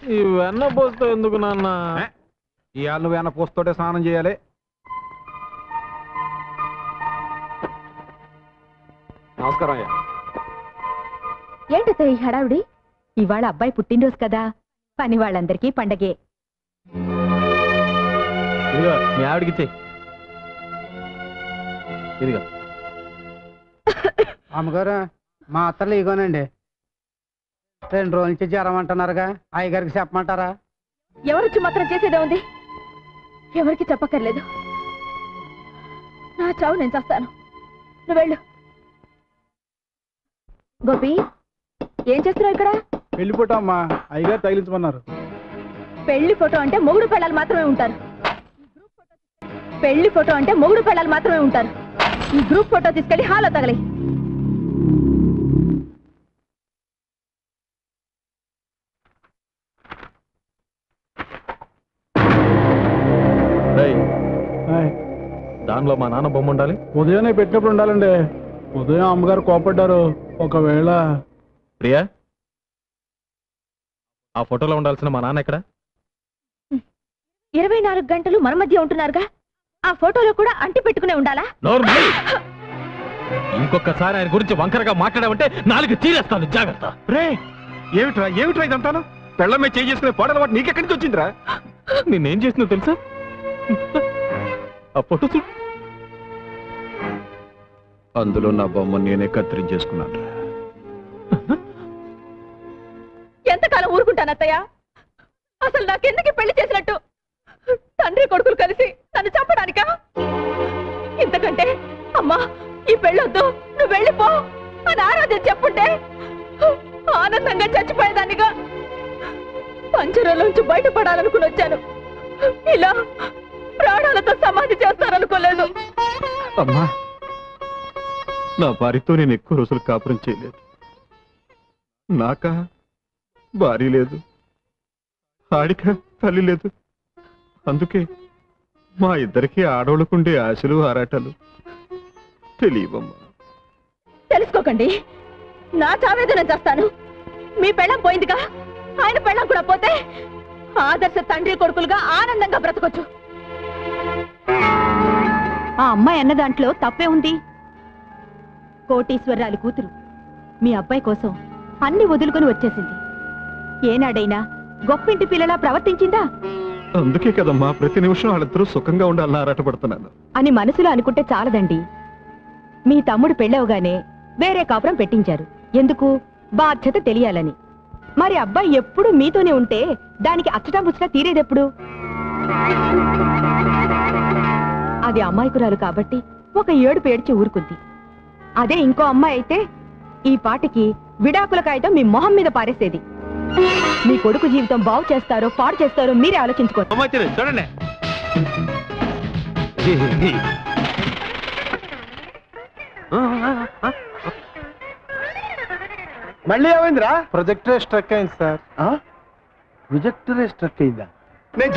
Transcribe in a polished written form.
ఈ వెన్న పోస్తో ఎందుకు నాన్న? ఇవాళ నువ్వు వెన్న పోస్తోటే స్నానం చేయాలి. నమస్కారం అయ్యా. ఏంటో ఈ హడావుడి? ఇవాళ అబ్బాయి పుట్టినరోజు కదా, పని వాళ్ళందరికీ పండగే. ఇదిగో మీ ఆవిడికి ఇచ్చే. ఇదిగో అమ్మగారు, మా అత్తలు ఇగోనండి. 2 రోజుల నుంచి జ్వరం అంటున్నారుగా, అయ్యగారికి చెప్పమంటారా? ఎవరొచ్చి మాత్రం చేసేదే ఉంది, ఎవరికి చెప్పక్కర్లేదు. నా చావు నేను చేస్తాను, నువ్వు వెళ్ళు. గోపి, ఏం చేస్తున్నావు ఇక్కడ? పెళ్లి ఫోటో అమ్మా, అయ్యగారు తగిలించమన్నారు. పెళ్లి ఫోటో అంటే మొగుడు పెళ్ళాలు మాత్రమే ఉంటారు. పెళ్లి ఫోటో అంటే మొగుడు పెళ్ళాలు మాత్రమే ఉంటారు. ఈ గ్రూప్ ఫోటో తీసుకెళ్లి హాల్లో తగలి. దానిలో మా నాన్న బొమ్మ ఉండాలి. ఉదయాన్నే పెట్టినప్పుడు ఉండాలండి. ఉదయం అమ్మగారు కోపడ్డారు. ఒకవేళ ప్రియా, ఆ ఫోటోలో ఉండాల్సిన మా నాన్న ఎక్కడ? 24 గంటలు మన మధ్య ఉంటున్నారుగా, ఆ ఫోటోలో కూడా అంటి పెట్టుకునే ఉండాలా? ఇంకొకసారి ఆయన గురించి వంకరగా మాట్లాడావంటే 4 తీరేస్తాను, జాగ్రత్త. రే, ఏమిట్రా ఇదంతాను? పెళ్ళమే చేసుకునే పాడల వాటి నీకెక్కడి నుంచి వచ్చిందిరా? నేనేం చేసినా తెలుసా? ఆ ఫోటో చూడు. అందులో నా బొమ్మ నేనే కత్తిరించేసుకున్నాను. ఎంతకాలం ఊరుకుంటాను అత్తయ్య? అసలు నాకెందుకు పెళ్లి చేసినట్టు? తండ్రి కొడుకులు కలిసి నన్ను చంపడానికా? ఇంతకంటే అమ్మా, ఈ పెళ్ళొద్దు, నువ్వు వెళ్ళిపో అని ఆరాధ్య చెప్పుంటే ఆనందంగా చచ్చిపోయేదానిగా. పంజరంలోంచి బయటపడాలనుకుని వచ్చాను, ఇలా ప్రాణాలతో సమాధి చేస్తారనుకోలేదు. అమ్మా, నా భార్యతో నేను ఎక్కువ రోజులు కాపురం చేయలేదు. నాకా భార్య లేదు, ఆడిక తల్లి లేదు. అందుకే మా ఇద్దరికి ఆడోళ్ళకుండే ఆశలు ఆరాటాలు తెలియవమ్మా. తెలుసుకోకండి, నా చావేదన చేస్తాను. మీ పెళ్ళం పోయిందిగా, ఆయన పెళ్ళం కూడా పోతే ఆదర్శ తండ్రి కొడుకులుగా ఆనందంగా బ్రతకొచ్చు. ఆ అమ్మాయి అన్న దాంట్లో తప్పే ఉంది. కోటీశ్వరరాలి కూతురు మీ అబ్బాయి కోసం అన్ని వదులుకొని వచ్చేసింది. ఏనాడైనా గొప్పింటి పిల్లలా ప్రవర్తించిందా? అందుకే కదమ్మా ప్రతి నిమిషం వాళ్ళిద్దరూ సుఖంగా ఉండాలని ఆరాటపడుతున్నాను అని మనసులో అనుకుంటే చాలదండి. మీ తమ్ముడు పెళ్ళవగానే వేరే కాపురం పెట్టించారు. ఎందుకు? బాధ్యత తెలియాలని. మరి అబ్బాయి ఎప్పుడు మీతోనే ఉంటే దానికి అచ్చటా ముచ్చటా తీరేదెప్పుడు? అది అమ్మాయికురాలు కాబట్టి ఒక ఏడుపు ఏడ్చి ఊరుకుంది. అదే ఇంకో అమ్మాయి అయితే ఈ పాటికి విడాకుల కాగితం మీ మొహం మీద పారేసేది. మీ కొడుకు జీవితం బాగు చేస్తారో పాడు చేస్తారో మీరే ఆలోచించుకోండి. చూడండి, మళ్ళీ ఏమైందిరా? ప్రొజెక్టర్ స్ట్రక్ అయింది సార్. ప్రొజెక్టరే స్ట్రక్ అయిందా? నేను